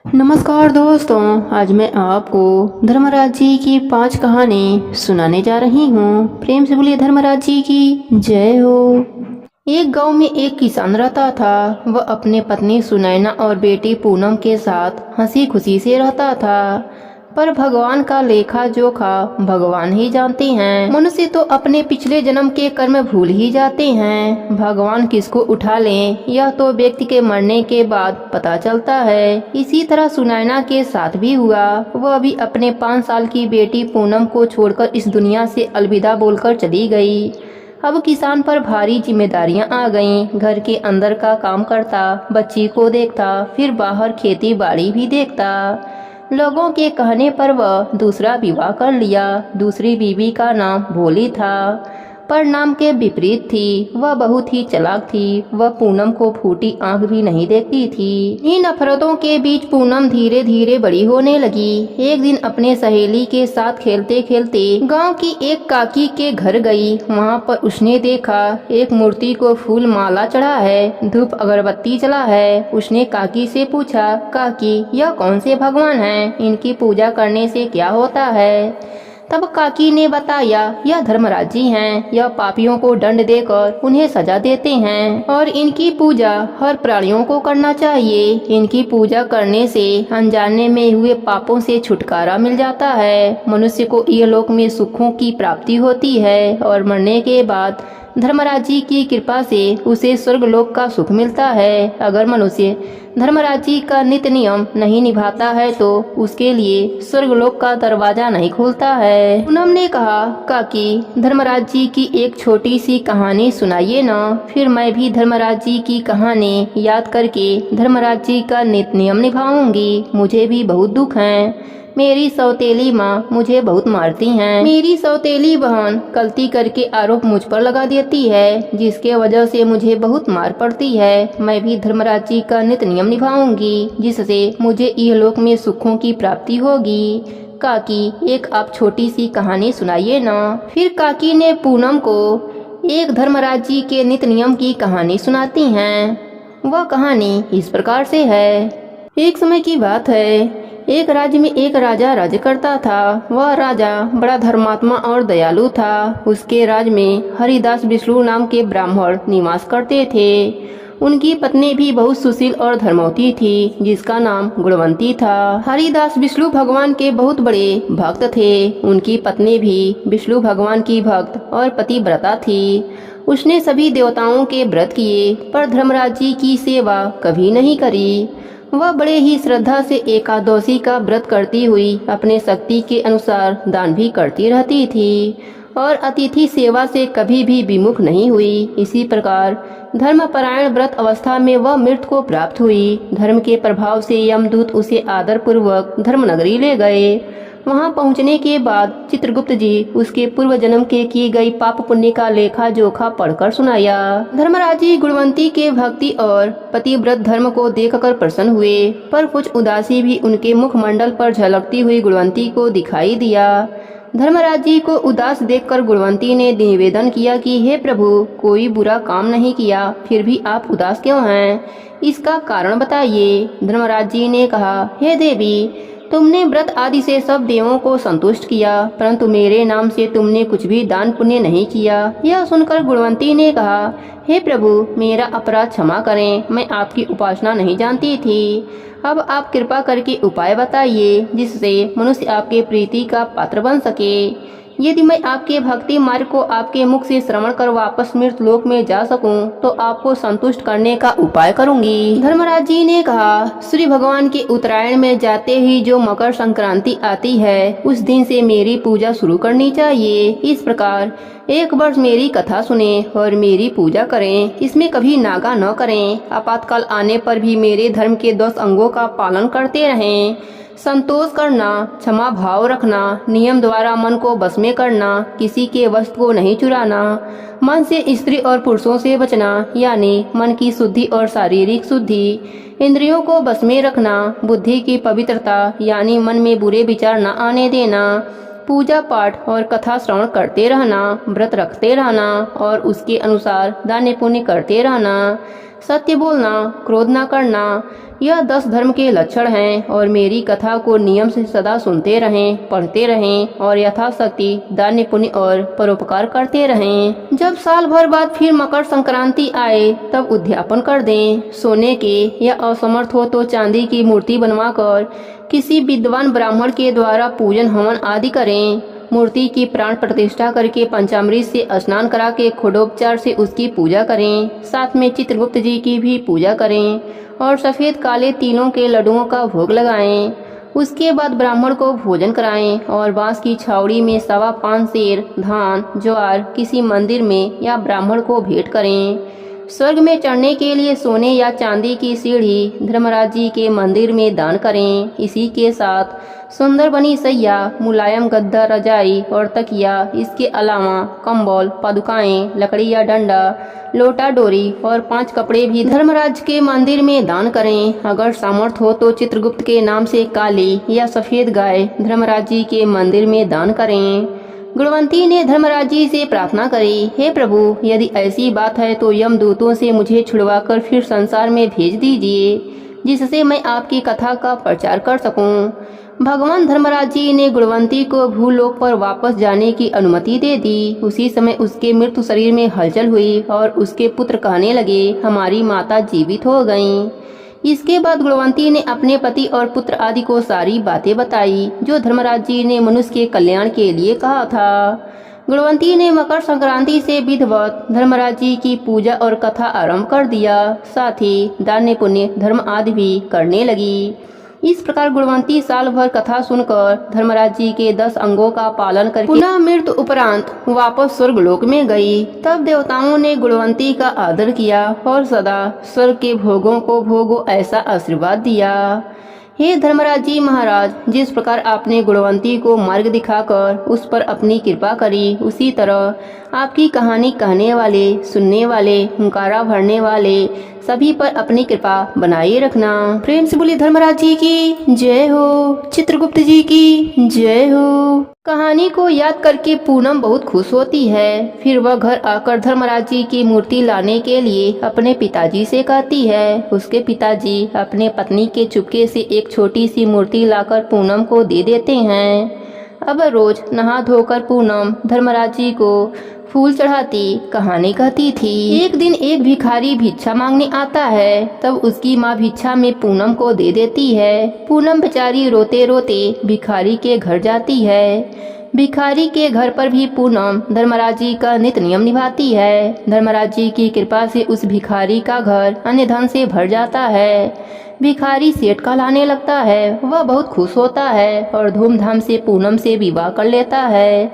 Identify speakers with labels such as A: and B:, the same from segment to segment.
A: नमस्कार दोस्तों, आज मैं आपको धर्मराज जी की 5 कहानी सुनाने जा रही हूँ। प्रेम से बोलिए धर्मराज जी की जय हो। एक गांव में एक किसान रहता था। वह अपने पत्नी सुनैना और बेटी पूनम के साथ हंसी खुशी से रहता था। पर भगवान का लेखा जोखा भगवान ही जानते हैं। मनुष्य तो अपने पिछले जन्म के कर्म भूल ही जाते हैं। भगवान किसको उठा लें यह तो व्यक्ति के मरने के बाद पता चलता है। इसी तरह सुनैना के साथ भी हुआ। वह भी अपने 5 साल की बेटी पूनम को छोड़कर इस दुनिया से अलविदा बोलकर चली गई। अब किसान पर भारी जिम्मेदारियां आ गईं। घर के अंदर का काम करता, बच्ची को देखता, फिर बाहर खेती बाड़ी भी देखता। लोगों के कहने पर वह दूसरा विवाह कर लिया। दूसरी बीवी का नाम भोली था, पर नाम के विपरीत थी। वह बहुत ही चालाक थी। वह पूनम को फूटी आंख भी नहीं देखती थी। इन नफरतों के बीच पूनम धीरे धीरे बड़ी होने लगी। एक दिन अपने सहेली के साथ खेलते खेलते गांव की एक काकी के घर गई। वहां पर उसने देखा एक मूर्ति को फूल माला चढ़ा है, धूप अगरबत्ती जला है। उसने काकी से पूछा, काकी यह कौन से भगवान हैं? इनकी पूजा करने से क्या होता है? तब काकी ने बताया, यह धर्मराज जी हैं। यह पापियों को दंड देकर उन्हें सजा देते हैं और इनकी पूजा हर प्राणियों को करना चाहिए। इनकी पूजा करने से अनजाने में हुए पापों से छुटकारा मिल जाता है। मनुष्य को इहलोक में सुखों की प्राप्ति होती है और मरने के बाद धर्मराज जी की कृपा से उसे स्वर्गलोक का सुख मिलता है। अगर मनुष्य धर्मराज जी का नित्य नियम नहीं निभाता है तो उसके लिए स्वर्गलोक का दरवाजा नहीं खुलता है। पूनम ने कहा, काकी धर्मराज जी की एक छोटी सी कहानी सुनाइए ना। फिर मैं भी धर्मराज जी की कहानी याद करके धर्मराज जी का नित्य नियम निभाऊंगी। मुझे भी बहुत दुख है। मेरी सौतेली माँ मुझे बहुत मारती हैं। मेरी सौतेली बहन गलती करके आरोप मुझ पर लगा देती है, जिसके वजह से मुझे बहुत मार पड़ती है। मैं भी धर्मराज जी का नित्य नियम निभाऊंगी, जिससे मुझे इहलोक में सुखों की प्राप्ति होगी। काकी एक आप छोटी सी कहानी सुनाइए ना। फिर काकी ने पूनम को एक धर्मराज जी के नित्य नियम की कहानी सुनाती हैं। वह कहानी इस प्रकार से है। एक समय की बात है, एक राज्य में एक राजा राज्य करता था। वह राजा बड़ा धर्मात्मा और दयालु था। उसके राज्य में हरिदास बिस्लू नाम के ब्राह्मण निवास करते थे। उनकी पत्नी भी बहुत सुशील और धर्मवती थी, जिसका नाम गुणवंती था। हरिदास बिस्लू भगवान के बहुत बड़े भक्त थे। उनकी पत्नी भी बिस्लू भगवान की भक्त और पतिव्रता थी। उसने सभी देवताओं के व्रत किए, पर धर्मराज जी की सेवा कभी नहीं करी। वह बड़े ही श्रद्धा से एकादशी का व्रत करती हुई अपने शक्ति के अनुसार दान भी करती रहती थी और अतिथि सेवा से कभी भी विमुख नहीं हुई। इसी प्रकार धर्मपरायण व्रत अवस्था में वह मृत्यु को प्राप्त हुई। धर्म के प्रभाव से यमदूत उसे आदर पूर्वक धर्मनगरी ले गए। वहां पहुंचने के बाद चित्रगुप्त जी उसके पूर्व जन्म के की गई पाप पुण्य का लेखा जोखा पढ़कर सुनाया। धर्मराज जी गुणवंती के भक्ति और पतिव्रत धर्म को देखकर प्रसन्न हुए, पर कुछ उदासी भी उनके मुखमंडल पर झलकती हुई गुणवंती को दिखाई दिया। धर्मराज जी को उदास देखकर गुणवंती ने निवेदन किया कि हे प्रभु, कोई बुरा काम नहीं किया, फिर भी आप उदास क्यों हैं? इसका कारण बताइए। धर्मराज जी ने कहा, हे देवी, तुमने व्रत आदि से सब देवों को संतुष्ट किया, परंतु मेरे नाम से तुमने कुछ भी दान पुण्य नहीं किया। यह सुनकर गुणवंती ने कहा, हे प्रभु, मेरा अपराध क्षमा करें। मैं आपकी उपासना नहीं जानती थी। अब आप कृपा करके उपाय बताइए, जिससे मनुष्य आपके प्रीति का पात्र बन सके। यदि मैं आपके भक्ति मार्ग को आपके मुख से श्रवण कर वापस मृत्यु लोक में जा सकूं, तो आपको संतुष्ट करने का उपाय करूंगी। धर्मराज जी ने कहा, सूर्य भगवान के उत्तरायण में जाते ही जो मकर संक्रांति आती है, उस दिन से मेरी पूजा शुरू करनी चाहिए। इस प्रकार एक वर्ष मेरी कथा सुने और मेरी पूजा करें। इसमें कभी नागा न करें। आपातकाल आने पर भी मेरे धर्म के 10 अंगों का पालन करते रहें। संतोष करना, क्षमा भाव रखना, नियम द्वारा मन को बस में करना, किसी के वस्तु को नहीं चुराना, मन से स्त्री और पुरुषों से बचना, यानी मन की शुद्धि और शारीरिक शुद्धि, इंद्रियों को बस में रखना, बुद्धि की पवित्रता, यानी मन में बुरे विचार न आने देना, पूजा पाठ और कथा श्रवण करते रहना, व्रत रखते रहना और उसके अनुसार दान पुण्य करते रहना, सत्य बोलना, क्रोध न करना, यह 10 धर्म के लक्षण हैं। और मेरी कथा को नियम से सदा सुनते रहें, पढ़ते रहें और यथाशक्ति दान पुण्य और परोपकार करते रहें। जब साल भर बाद फिर मकर संक्रांति आए तब उद्यापन कर दें। सोने के या असमर्थ हो तो चांदी की मूर्ति बनवाकर किसी विद्वान ब्राह्मण के द्वारा पूजन हवन आदि करें। मूर्ति की प्राण प्रतिष्ठा करके पंचामृत से स्नान करा के खडोपचार से उसकी पूजा करें। साथ में चित्रगुप्त जी की भी पूजा करें और सफ़ेद काले तिलों के लड्डुओं का भोग लगाएं। उसके बाद ब्राह्मण को भोजन कराएं और बांस की छावड़ी में 5.25 सेर धान ज्वार किसी मंदिर में या ब्राह्मण को भेंट करें। स्वर्ग में चढ़ने के लिए सोने या चांदी की सीढ़ी धर्मराज जी के मंदिर में दान करें। इसी के साथ सुंदर बनी सैया, मुलायम गद्दा, रजाई और तकिया, इसके अलावा कंबल, पादुकाएं, लकड़ी या डंडा, लोटा, डोरी और 5 कपड़े भी धर्मराज के मंदिर में दान करें। अगर सामर्थ्य हो तो चित्रगुप्त के नाम से काली या सफ़ेद गाय धर्मराज जी के मंदिर में दान करें। गुणवंती ने धर्मराज जी से प्रार्थना करी, हे प्रभु, यदि ऐसी बात है तो यमदूतों से मुझे छुड़वाकर फिर संसार में भेज दीजिए, जिससे मैं आपकी कथा का प्रचार कर सकूं। भगवान धर्मराज जी ने गुणवंती को भूलोक पर वापस जाने की अनुमति दे दी। उसी समय उसके मृत्यु शरीर में हलचल हुई और उसके पुत्र कहने लगे, हमारी माता जीवित हो गईं। इसके बाद गुणवंती ने अपने पति और पुत्र आदि को सारी बातें बताई जो धर्मराज जी ने मनुष्य के कल्याण के लिए कहा था। गुणवंती ने मकर संक्रांति से विधिवत धर्मराज जी की पूजा और कथा आरंभ कर दिया। साथ ही दान पुण्य धर्म आदि भी करने लगी। इस प्रकार गुणवंती साल भर कथा सुनकर धर्मराज जी के 10 अंगों का पालन करके पुनः मृत्यु उपरांत वापस स्वर्गलोक में गई। तब देवताओं ने गुणवंती का आदर किया और सदा स्वर्ग के भोगों को भोगो ऐसा आशीर्वाद दिया। हे धर्मराज जी महाराज, जिस प्रकार आपने गुणवंती को मार्ग दिखाकर उस पर अपनी कृपा करी, उसी तरह आपकी कहानी कहने वाले, सुनने वाले, हुंकारा भरने वाले सभी पर अपनी कृपा बनाए रखना। प्रेम से बोली धर्मराज जी की जय हो, चित्रगुप्त जी की जय हो। कहानी को याद करके पूनम बहुत खुश होती है। फिर वह घर आकर धर्मराज जी की मूर्ति लाने के लिए अपने पिताजी से कहती है। उसके पिताजी अपने पत्नी के चुपके से एक छोटी सी मूर्ति लाकर पूनम को दे देते हैं। अब रोज नहा धोकर पूनम धर्मराज जी को फूल चढ़ाती, कहानी कहती थी। एक दिन एक भिखारी भिक्षा मांगने आता है, तब उसकी माँ भिक्षा में पूनम को दे देती है। पूनम बेचारी रोते रोते भिखारी के घर जाती है। भिखारी के घर पर भी पूनम धर्मराज जी का नित्य नियम निभाती है। धर्मराज जी की कृपा से उस भिखारी का घर अन्य धन से भर जाता है। भिखारी सेठ कहलाने लगता है। वह बहुत खुश होता है और धूमधाम से पूनम से विवाह कर लेता है।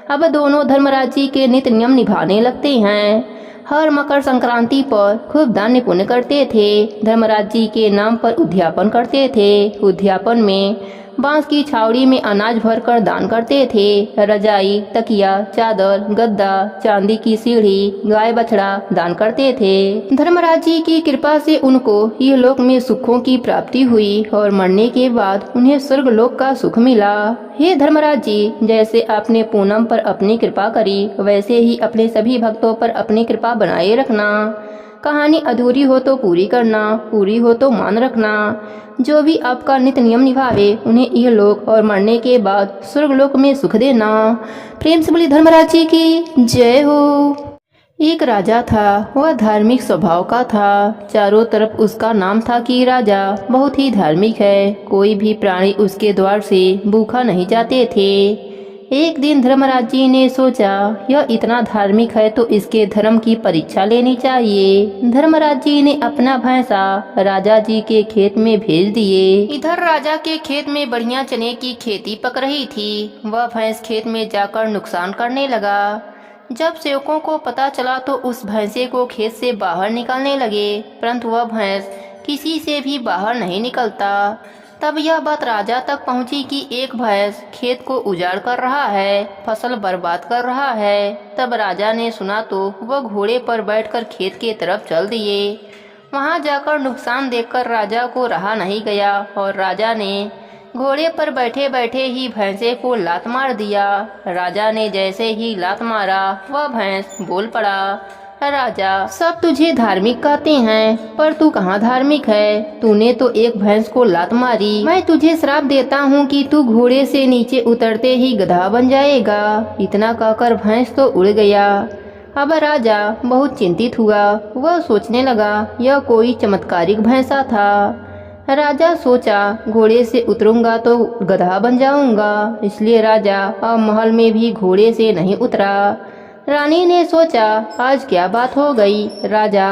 A: अब दोनों धर्मराज जी के नित्य नियम निभाने लगते हैं। हर मकर संक्रांति पर खूब दान पुण्य करते थे। धर्मराज जी के नाम पर उद्यापन करते थे। उद्यापन में बांस की छावड़ी में अनाज भरकर दान करते थे। रजाई, तकिया, चादर, गद्दा, चांदी की सीढ़ी, गाय बछड़ा दान करते थे। धर्मराज जी की कृपा से उनको यह लोक में सुखों की प्राप्ति हुई और मरने के बाद उन्हें स्वर्ग लोक का सुख मिला। हे धर्मराज जी, जैसे आपने पूनम पर अपनी कृपा करी, वैसे ही अपने सभी भक्तों पर अपनी कृपा बनाए रखना। कहानी अधूरी हो तो पूरी करना, पूरी हो तो मान रखना। जो भी आपका नित्य नियम निभावे उन्हें यह लोक और मरने के बाद स्वर्ग लोक में सुख देना। प्रेम से बोली धर्मराज जी की जय हो। एक राजा था। वह धार्मिक स्वभाव का था। चारों तरफ उसका नाम था कि राजा बहुत ही धार्मिक है। कोई भी प्राणी उसके द्वार से भूखा नहीं जाते थे। एक दिन धर्मराज जी ने सोचा, यह इतना धार्मिक है तो इसके धर्म की परीक्षा लेनी चाहिए। धर्मराज जी ने अपना भैंसा राजा जी के खेत में भेज दिए। इधर राजा के खेत में बढ़िया चने की खेती पक रही थी। वह भैंस खेत में जाकर नुकसान करने लगा। जब सेवकों को पता चला तो उस भैंसे को खेत से बाहर निकालने लगे, परंतु वह भैंस किसी से भी बाहर नहीं निकलता। तब यह बात राजा तक पहुंची कि एक भैंस खेत को उजाड़ कर रहा है, फसल बर्बाद कर रहा है। तब राजा ने सुना तो वह घोड़े पर बैठकर खेत के तरफ चल दिए। वहां जाकर नुकसान देखकर राजा को रहा नहीं गया और राजा ने घोड़े पर बैठे बैठे ही भैंसे को लात मार दिया। राजा ने जैसे ही लात मारा वह भैंस बोल पड़ा। राजा, सब तुझे धार्मिक कहते हैं, पर तू कहाँ धार्मिक है। तूने तो एक भैंस को लात मारी। मैं तुझे श्राप देता हूँ कि तू घोड़े से नीचे उतरते ही गधा बन जाएगा। इतना कहकर भैंस तो उड़ गया। अब राजा बहुत चिंतित हुआ। वह सोचने लगा यह कोई चमत्कारिक भैंसा था। राजा सोचा घोड़े से उतरूंगा तो गधा बन जाऊंगा, इसलिए राजा अब महल में भी घोड़े से नहीं उतरा। रानी ने सोचा आज क्या बात हो गई, राजा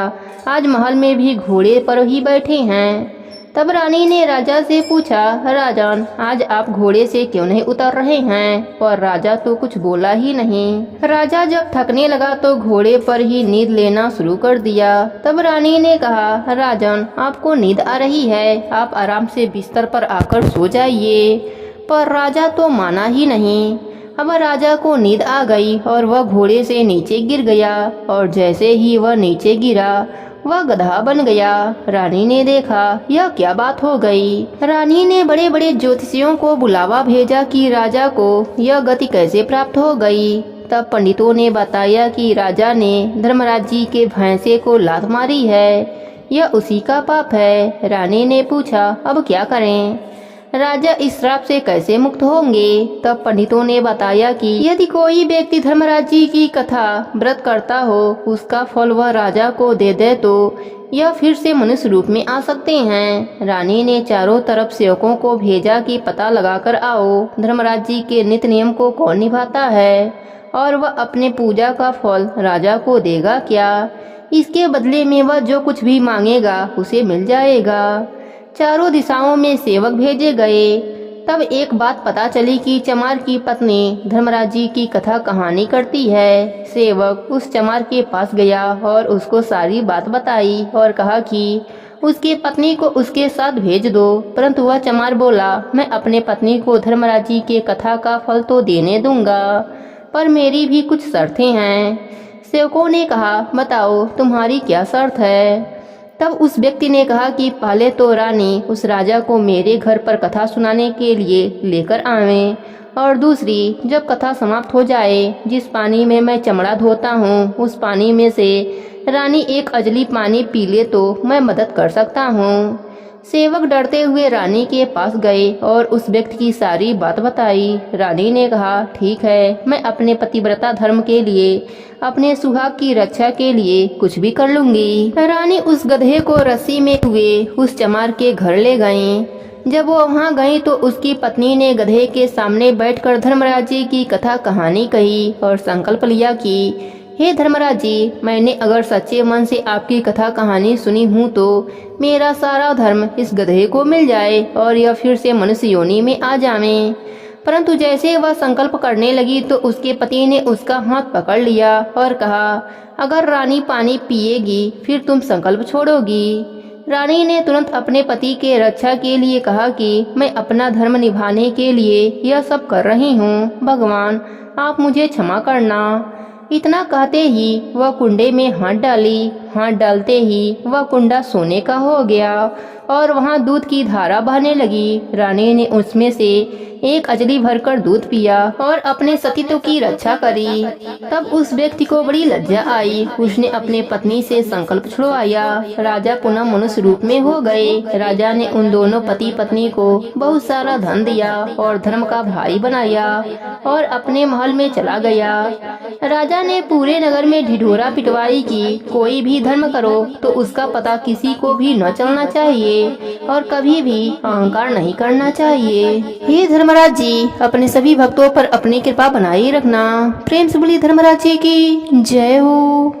A: आज महल में भी घोड़े पर ही बैठे हैं। तब रानी ने राजा से पूछा, राजन आज आप घोड़े से क्यों नहीं उतर रहे हैं। और राजा तो कुछ बोला ही नहीं। राजा जब थकने लगा तो घोड़े पर ही नींद लेना शुरू कर दिया। तब रानी ने कहा, राजन आपको नींद आ रही है, आप आराम से बिस्तर पर आकर सो जाइए। पर राजा तो माना ही नहीं। अब राजा को नींद आ गई और वह घोड़े से नीचे गिर गया। और जैसे ही वह नीचे गिरा वह गधा बन गया। रानी ने देखा यह क्या बात हो गई। रानी ने बड़े बड़े ज्योतिषियों को बुलावा भेजा कि राजा को यह गति कैसे प्राप्त हो गई। तब पंडितों ने बताया कि राजा ने धर्मराज जी के भैंसे को लात मारी है, यह उसी का पाप है। रानी ने पूछा अब क्या करें, राजा इस श्राप से कैसे मुक्त होंगे। तब पंडितों ने बताया कि यदि कोई व्यक्ति धर्मराज जी की कथा व्रत करता हो, उसका फल वह राजा को दे दे तो यह फिर से मनुष्य रूप में आ सकते हैं। रानी ने चारों तरफ सेवकों को भेजा कि पता लगाकर आओ धर्मराज जी के नित्य नियम को कौन निभाता है और वह अपने पूजा का फल राजा को देगा क्या। इसके बदले में वह जो कुछ भी मांगेगा उसे मिल जाएगा। चारों दिशाओं में सेवक भेजे गए। तब एक बात पता चली कि चमार की पत्नी धर्मराज जी की कथा कहानी करती है। सेवक उस चमार के पास गया और उसको सारी बात बताई और कहा कि उसकी पत्नी को उसके साथ भेज दो। परंतु वह चमार बोला, मैं अपने पत्नी को धर्मराज जी के कथा का फल तो देने दूंगा, पर मेरी भी कुछ शर्तें हैं। सेवकों ने कहा, बताओ तुम्हारी क्या शर्त है। तब उस व्यक्ति ने कहा कि पहले तो रानी उस राजा को मेरे घर पर कथा सुनाने के लिए लेकर आवे, और दूसरी जब कथा समाप्त हो जाए जिस पानी में मैं चमड़ा धोता हूँ उस पानी में से रानी एक अजली पानी पी ले तो मैं मदद कर सकता हूँ। सेवक डरते हुए रानी के पास गए और उस व्यक्ति की सारी बात बताई। रानी ने कहा, ठीक है, मैं अपने पतिव्रता धर्म के लिए, अपने सुहाग की रक्षा के लिए कुछ भी कर लूंगी। रानी उस गधे को रस्सी में हुए उस चमार के घर ले गईं। जब वो वहाँ गई तो उसकी पत्नी ने गधे के सामने बैठकर धर्मराज जी की कथा कहानी कही और संकल्प लिया कि हे धर्मराज जी, मैंने अगर सच्चे मन से आपकी कथा कहानी सुनी हूँ तो मेरा सारा धर्म इस गधे को मिल जाए और यह फिर से मनुष्य योनि में आ जावे। परंतु जैसे वह संकल्प करने लगी तो उसके पति ने उसका हाथ पकड़ लिया और कहा, अगर रानी पानी पिएगी फिर तुम संकल्प छोड़ोगी। रानी ने तुरंत अपने पति के रक्षा के लिए कहा कि मैं अपना धर्म निभाने के लिए यह सब कर रही हूँ, भगवान आप मुझे क्षमा करना। इतना कहते ही वह कुंडे में हाथ डाली। हाथ डालते ही वह कुंडा सोने का हो गया और वहाँ दूध की धारा बहने लगी। रानी ने उसमें से एक अजली भरकर दूध पिया और अपने सतीत्व की रक्षा करी। तब उस व्यक्ति को बड़ी लज्जा आई। उसने अपने पत्नी से संकल्प छुड़वाया। राजा पुनः मनुष्य रूप में हो गए। राजा ने उन दोनों पति पत्नी को बहुत सारा धन दिया और धर्म का भाई बनाया और अपने महल में चला गया। राजा ने पूरे नगर में ढिढोरा पिटवाई कि कोई भी धर्म करो तो उसका पता किसी को भी न चलना चाहिए और कभी भी अहंकार नहीं करना चाहिए। हे धर्मराज जी, अपने सभी भक्तों पर अपनी कृपा बनाए रखना। प्रेम से बोलिए धर्मराज जी की जय हो।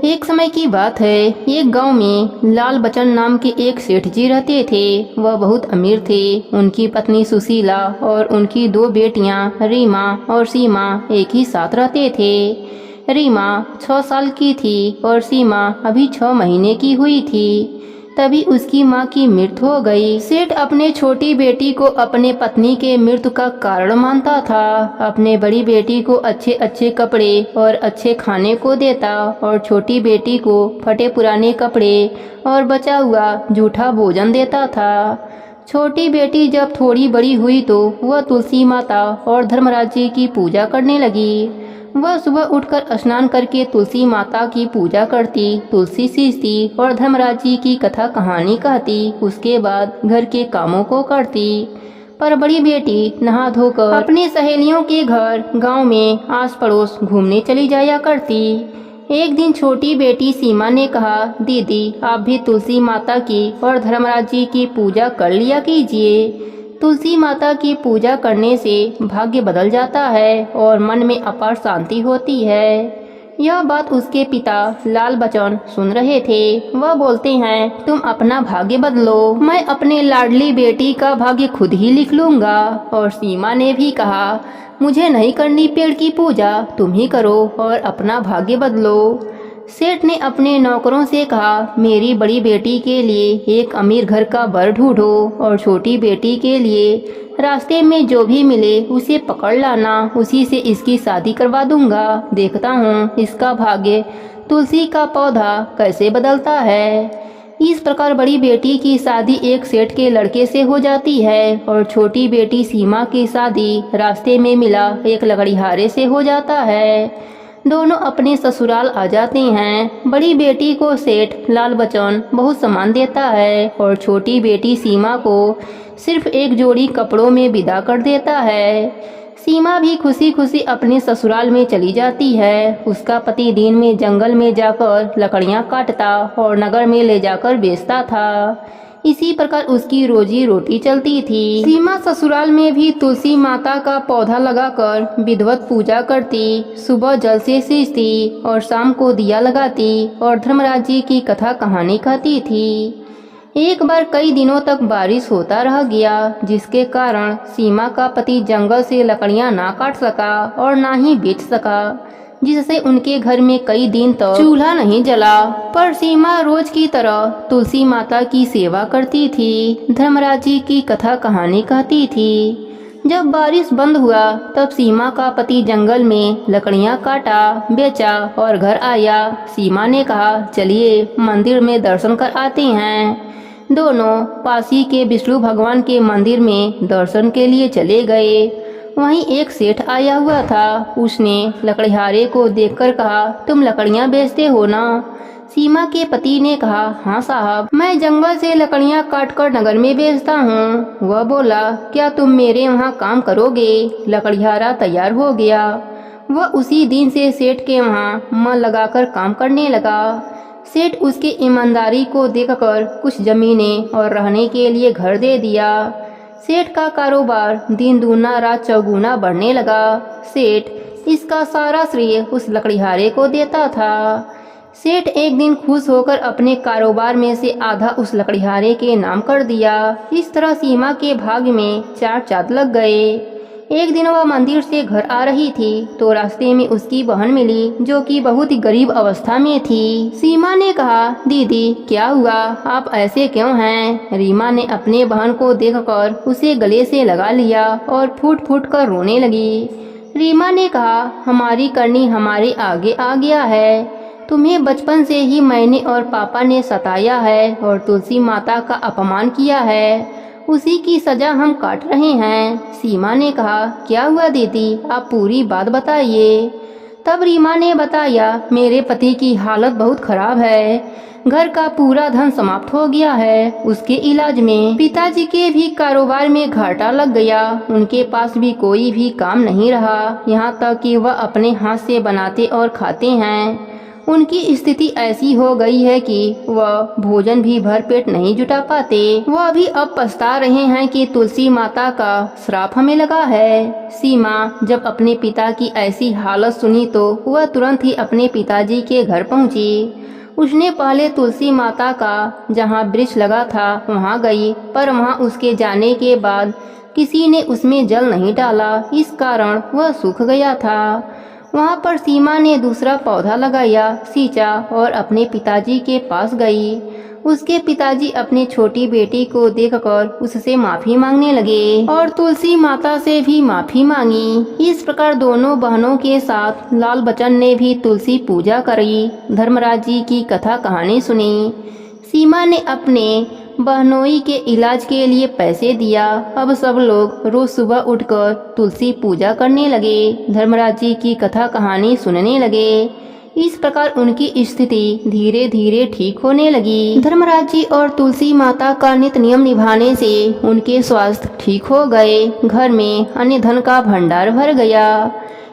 A: एक समय की बात है, एक गांव में लाल बचन नाम के एक सेठ जी रहते थे। वह बहुत अमीर थे। उनकी पत्नी सुशीला और उनकी दो बेटियां रीमा और सीमा एक ही साथ रहते थे। रीमा 6 साल की थी और सीमा अभी 6 महीने की हुई थी। तभी उसकी माँ की मृत्यु हो गई। सेठ अपने छोटी बेटी को अपने पत्नी के मृत्यु का कारण मानता था। अपने बड़ी बेटी को अच्छे अच्छे कपड़े और अच्छे खाने को देता और छोटी बेटी को फटे पुराने कपड़े और बचा हुआ जूठा भोजन देता था। छोटी बेटी जब थोड़ी बड़ी हुई तो वह तुलसी माता और धर्मराज जी की पूजा करने लगी। वह सुबह उठकर स्नान करके तुलसी माता की पूजा करती, तुलसी सींचती और धर्मराज जी की कथा कहानी कहती। उसके बाद घर के कामों को करती। पर बड़ी बेटी नहा धोकर अपनी सहेलियों के घर गांव में आस पड़ोस घूमने चली जाया करती। एक दिन छोटी बेटी सीमा ने कहा, दीदी आप भी तुलसी माता की और धर्मराज जी की पूजा कर लिया कीजिए। तुलसी माता की पूजा करने से भाग्य बदल जाता है और मन में अपार शांति होती है। यह बात उसके पिता लाल बचन सुन रहे थे। वह बोलते हैं, तुम अपना भाग्य बदलो, मैं अपने लाडली बेटी का भाग्य खुद ही लिख लूंगा। और सीमा ने भी कहा, मुझे नहीं करनी पेड़ की पूजा, तुम ही करो और अपना भाग्य बदलो। सेठ ने अपने नौकरों से कहा, मेरी बड़ी बेटी के लिए एक अमीर घर का वर ढूंढो और छोटी बेटी के लिए रास्ते में जो भी मिले उसे पकड़ लाना, उसी से इसकी शादी करवा दूंगा। देखता हूँ इसका भाग्य तुलसी का पौधा कैसे बदलता है। इस प्रकार बड़ी बेटी की शादी एक सेठ के लड़के से हो जाती है और छोटी बेटी सीमा की शादी रास्ते में मिला एक लकड़ीहारे से हो जाता है। दोनों अपने ससुराल आ जाते हैं। बड़ी बेटी को सेठ लाल बचन बहुत सम्मान देता है और छोटी बेटी सीमा को सिर्फ एक जोड़ी कपड़ों में विदा कर देता है। सीमा भी खुशी खुशी अपने ससुराल में चली जाती है। उसका पति दिन में जंगल में जाकर लकड़ियां काटता और नगर में ले जाकर बेचता था। इसी प्रकार उसकी रोजी रोटी चलती थी। सीमा ससुराल में भी तुलसी माता का पौधा लगाकर विधिवत पूजा करती, सुबह जल से सींचती और शाम को दिया लगाती और धर्मराज जी की कथा कहानी कहती थी। एक बार कई दिनों तक बारिश होता रह गया, जिसके कारण सीमा का पति जंगल से लकड़ियां ना काट सका और ना ही बेच सका, जिससे उनके घर में कई दिन तक चूल्हा नहीं जला। पर सीमा रोज की तरह तुलसी माता की सेवा करती थी, धर्मराज जी की कथा कहानी कहती थी। जब बारिश बंद हुआ तब सीमा का पति जंगल में लकड़ियां काटा, बेचा और घर आया। सीमा ने कहा, चलिए मंदिर में दर्शन कर आते हैं। दोनों पासी के विष्णु भगवान के मंदिर में दर्शन के लिए चले गए। वहीं एक सेठ आया हुआ था। उसने लकड़ीहारे को देखकर कहा, तुम लकड़ियां बेचते हो ना? सीमा के पति ने कहा, हाँ साहब, मैं जंगल से लकड़ियां काटकर नगर में बेचता हूँ। वह बोला, क्या तुम मेरे वहाँ काम करोगे? लकड़ीहारा तैयार हो गया। वह उसी दिन से सेठ के वहाँ मन लगाकर काम करने लगा। सेठ उसकी ईमानदारी को देखकर कुछ जमीनें और रहने के लिए घर दे दिया। सेठ का कारोबार दिन दूना रात चौगुना बढ़ने लगा। सेठ इसका सारा श्रेय उस लकड़ीहारे को देता था। सेठ एक दिन खुश होकर अपने कारोबार में से आधा उस लकड़ीहारे के नाम कर दिया। इस तरह सीमा के भाग्य में चार चांद लग गए। एक दिन वह मंदिर से घर आ रही थी तो रास्ते में उसकी बहन मिली, जो कि बहुत ही गरीब अवस्था में थी। सीमा ने कहा, दीदी क्या हुआ, आप ऐसे क्यों हैं? रीमा ने अपने बहन को देखकर उसे गले से लगा लिया और फूट फूट कर रोने लगी। रीमा ने कहा, हमारी करनी हमारे आगे आ गया है। तुम्हें बचपन से ही मैंने और पापा ने सताया है और तुलसी माता का अपमान किया है, उसी की सजा हम काट रहे हैं। सीमा ने कहा, क्या हुआ दीदी, आप पूरी बात बताइए। तब रीमा ने बताया, मेरे पति की हालत बहुत खराब है, घर का पूरा धन समाप्त हो गया है। उसके इलाज में पिताजी के भी कारोबार में घाटा लग गया। उनके पास भी कोई भी काम नहीं रहा, यहाँ तक कि वह अपने हाथ से बनाते और खाते हैं। उनकी स्थिति ऐसी हो गई है कि वह भोजन भी भर पेट नहीं जुटा पाते। वह भी अब पछता रहे हैं कि तुलसी माता का श्राप हमें लगा है। सीमा जब अपने पिता की ऐसी हालत सुनी तो वह तुरंत ही अपने पिताजी के घर पहुंची। उसने पहले तुलसी माता का जहां वृक्ष लगा था वहां गई, पर वहां उसके जाने के बाद किसी ने उसमें जल नहीं डाला, इस कारण वह सूख गया था। वहाँ पर सीमा ने दूसरा पौधा लगाया, सींचा और अपने पिताजी के पास गई। उसके पिताजी अपनी छोटी बेटी को देखकर उससे माफी मांगने लगे और तुलसी माता से भी माफी मांगी। इस प्रकार दोनों बहनों के साथ लाल बचन ने भी तुलसी पूजा करी, धर्मराज जी की कथा कहानी सुनी। सीमा ने अपने बहनोई के इलाज के लिए पैसे दिया। अब सब लोग रोज सुबह उठकर तुलसी पूजा करने लगे, धर्मराज जी की कथा कहानी सुनने लगे। इस प्रकार उनकी स्थिति धीरे धीरे ठीक होने लगी। धर्मराज जी और तुलसी माता का नित्य नियम निभाने से उनके स्वास्थ्य ठीक हो गए। घर में अन्य धन का भंडार भर गया।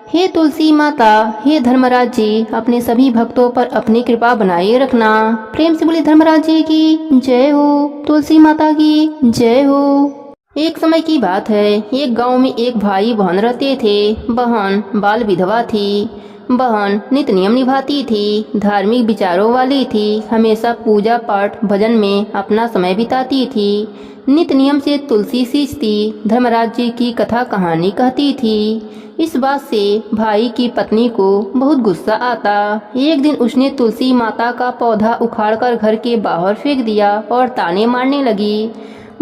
A: हे तुलसी माता, हे धर्मराज जी, अपने सभी भक्तों पर अपनी कृपा बनाए रखना। प्रेम से बोले धर्मराज जी की जय हो, तुलसी माता की जय हो। एक समय की बात है, एक गांव में एक भाई बहन रहते थे। बहन बाल विधवा थी। बहन नित्य नियम निभाती थी, धार्मिक विचारों वाली थी, हमेशा पूजा पाठ भजन में अपना समय बिताती थी, नित्य नियम से तुलसी सींचती, धर्मराज जी की कथा कहानी कहती थी। इस बात से भाई की पत्नी को बहुत गुस्सा आता। एक दिन उसने तुलसी माता का पौधा उखाड़कर घर के बाहर फेंक दिया और ताने मारने लगी।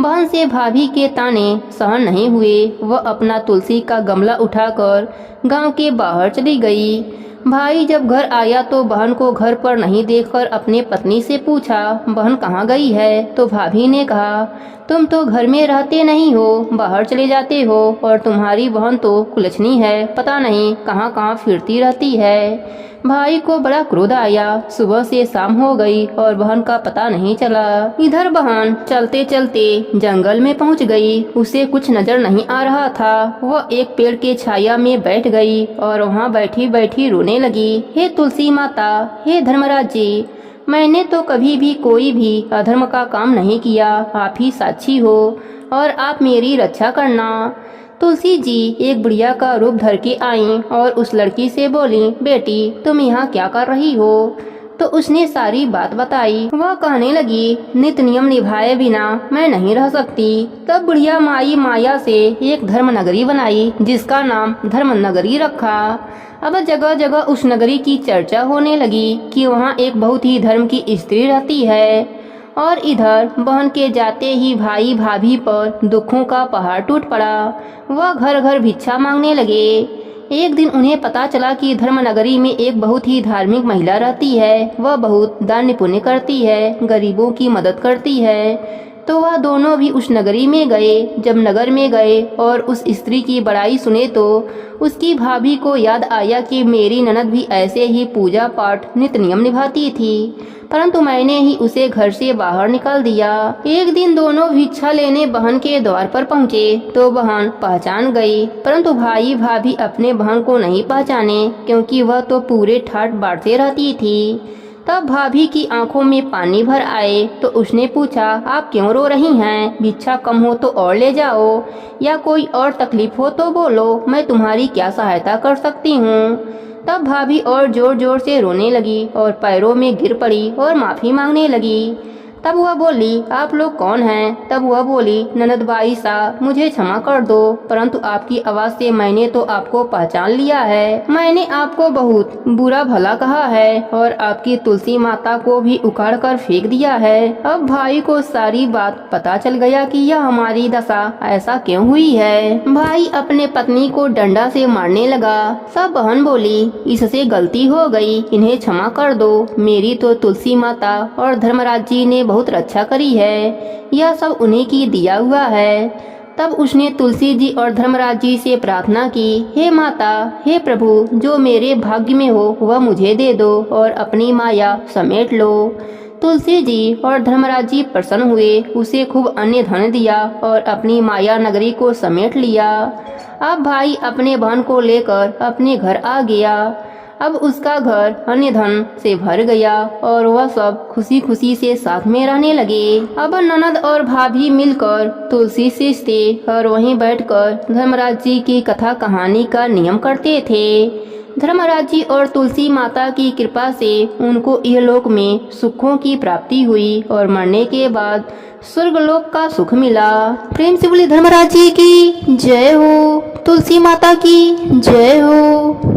A: बहन से भाभी के ताने सहन नहीं हुए। वह अपना तुलसी का गमला उठाकर गांव के बाहर चली गई। भाई जब घर आया तो बहन को घर पर नहीं देखकर अपने पत्नी से पूछा, बहन कहाँ गई है? तो भाभी ने कहा, तुम तो घर में रहते नहीं हो, बाहर चले जाते हो, और तुम्हारी बहन तो कुलछनी है, पता नहीं कहाँ कहाँ फिरती रहती है। भाई को बड़ा क्रोध आया। सुबह से शाम हो गई और बहन का पता नहीं चला। इधर बहन चलते चलते जंगल में पहुंच गई। उसे कुछ नजर नहीं आ रहा था। वह एक पेड़ के छाया में बैठ गई और वहां बैठी बैठी रोने लगी। हे तुलसी माता, हे धर्मराज जी, मैंने तो कभी भी कोई भी अधर्म का काम नहीं किया। आप ही साक्षी हो और आप मेरी रक्षा करना। तुलसी जी एक बुढ़िया का रूप धर के आईं और उस लड़की से बोली, बेटी तुम यहाँ क्या कर रही हो? तो उसने सारी बात बताई। वह कहने लगी, नित्य नियम निभाए बिना मैं नहीं रह सकती। तब बुढ़िया माई माया से एक धर्म नगरी बनाई जिसका नाम धर्म नगरी रखा। अब जगह जगह उस नगरी की चर्चा होने लगी कि वहाँ एक बहुत ही धर्म की स्त्री रहती है। और इधर बहन के जाते ही भाई भाभी पर दुखों का पहाड़ टूट पड़ा। वह घर घर भिक्षा मांगने लगे। एक दिन उन्हें पता चला कि धर्म नगरी में एक बहुत ही धार्मिक महिला रहती है। वह बहुत दान पुण्य करती है, गरीबों की मदद करती है। तो वह दोनों भी उस नगरी में गए। जब नगर में गए और उस स्त्री की बड़ाई सुने तो उसकी भाभी को याद आया कि मेरी ननद भी ऐसे ही पूजा पाठ नित्य नियम निभाती थी, परंतु मैंने ही उसे घर से बाहर निकाल दिया। एक दिन दोनों भिक्षा लेने बहन के द्वार पर पहुँचे तो बहन पहचान गई, परंतु भाई भाभी अपने बहन को नहीं पहचाने क्योंकि वह तो पूरे ठाट बांटते रहती थी। तब भाभी की आंखों में पानी भर आए तो उसने पूछा, आप क्यों रो रही हैं? भिक्षा कम हो तो और ले जाओ, या कोई और तकलीफ हो तो बोलो, मैं तुम्हारी क्या सहायता कर सकती हूँ। तब भाभी और जोर जोर से रोने लगी और पैरों में गिर पड़ी और माफी मांगने लगी। तब वह बोली, आप लोग कौन हैं? तब वह बोली, ननद बाई साहब मुझे क्षमा कर दो, परंतु आपकी आवाज से मैंने तो आपको पहचान लिया है। मैंने आपको बहुत बुरा भला कहा है और आपकी तुलसी माता को भी उखाड़ कर फेंक दिया है। अब भाई को सारी बात पता चल गया कि यह हमारी दशा ऐसा क्यों हुई है। भाई अपने पत्नी को डंडा से मारने लगा। सब बहन बोली, इससे गलती हो गई, इन्हें क्षमा कर दो। मेरी तो तुलसी माता और धर्मराज जी ने बहुत रक्षा करी है, यह सब उन्हीं की दिया हुआ है। तब उसने तुलसी जी और धर्मराज जी से प्रार्थना की, हे माता, हे प्रभु, जो मेरे भाग्य में हो वह मुझे दे दो और अपनी माया समेट लो। तुलसी जी और धर्मराज जी प्रसन्न हुए, उसे खूब अन्य धन दिया और अपनी माया नगरी को समेट लिया। अब भाई अपने बहन को लेकर अपने घर आ गया। अब उसका घर अन्य धन से भर गया और वह सब खुशी खुशी से साथ में रहने लगे। अब ननद और भाभी मिलकर तुलसी सींचते और वहीं बैठकर धर्मराज जी की कथा कहानी का नियम करते थे। धर्मराज जी और तुलसी माता की कृपा से उनको इहलोक में सुखों की प्राप्ति हुई और मरने के बाद स्वर्गलोक का सुख मिला। प्रेम से बोले धर्मराज जी की जय हो, तुलसी माता की जय हो।